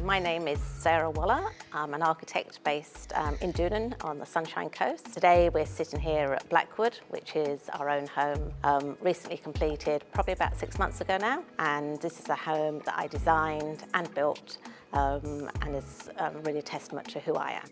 My name is Sarah Waller. I'm an architect based in Doonan on the Sunshine Coast. Today we're sitting here at Blackwood, which is our own home, recently completed probably about 6 months ago now. And this is a home that I designed and built and is really a testament to who I am.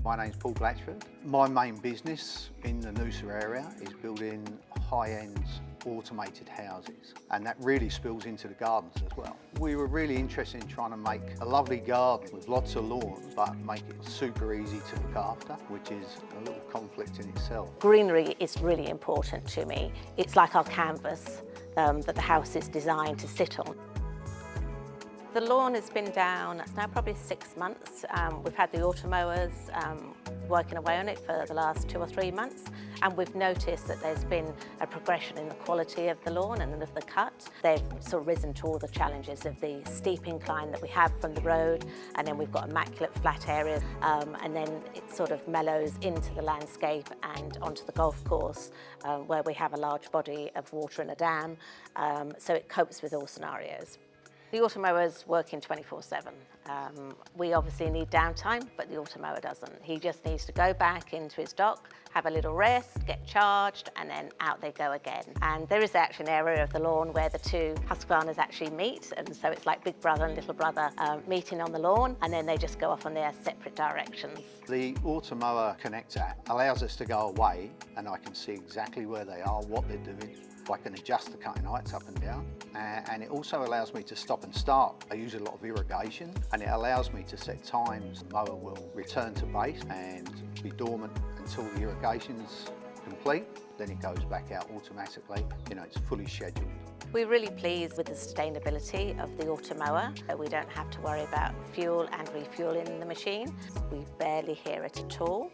My name's Paul Blackwood. My main business in the Noosa area is building high-end automated houses, and that really spills into the gardens as well. We were really interested in trying to make a lovely garden with lots of lawns, but make it super easy to look after, which is a little conflict in itself. Greenery is really important to me. It's like our canvas that the house is designed to sit on. The lawn has been down, it's now probably 6 months. We've had the Automowers working away on it for the last 2 or 3 months, and we've noticed that there's been a progression in the quality of the lawn and of the cut. They've sort of risen to all the challenges of the steep incline that we have from the road, and then we've got immaculate flat areas, and then it sort of mellows into the landscape and onto the golf course, where we have a large body of water and a dam, so it copes with all scenarios. The Automower's working 24/7. We obviously need downtime, but the Automower doesn't. He just needs to go back into his dock, have a little rest, get charged, and then out they go again. And there is actually an area of the lawn where the two Husqvarnas actually meet, and so it's like big brother and little brother meeting on the lawn, and then they just go off on their separate directions. The Automower connector allows us to go away, and I can see exactly where they are, what they're doing. I can adjust the cutting heights up and down, and it also allows me to stop and start. I use a lot of irrigation, and it allows me to set times. The mower will return to base and be dormant until the irrigation's complete. Then it goes back out automatically. You know, it's fully scheduled. We're really pleased with the sustainability of the Automower. We don't have to worry about fuel and refueling the machine. We barely hear it at all.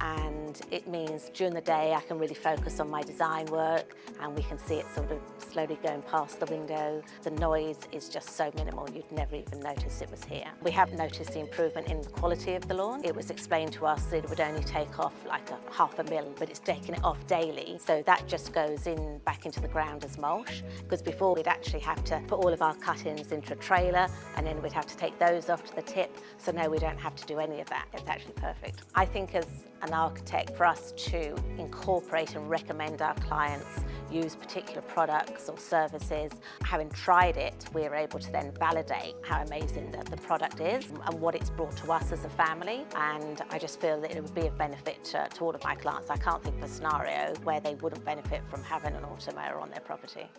And it means during the day I can really focus on my design work, and we can see it sort of slowly going past the window. The noise is just so minimal you'd never even notice it was here. We have noticed the improvement in the quality of the lawn. It was explained to us that it would only take off like a half a mil, but it's taking it off daily. So that just goes back into the ground as mulch, because before we'd actually have to put all of our cuttings into a trailer, and then we'd have to take those off to the tip. So no, we don't have to do any of that. It's actually perfect. I think as an architect, for us to incorporate and recommend our clients use particular products or services, having tried it, we're able to then validate how amazing the product is and what it's brought to us as a family. And I just feel that it would be of benefit to all of my clients. I can't think of a scenario where they wouldn't benefit from having an Automower on their property.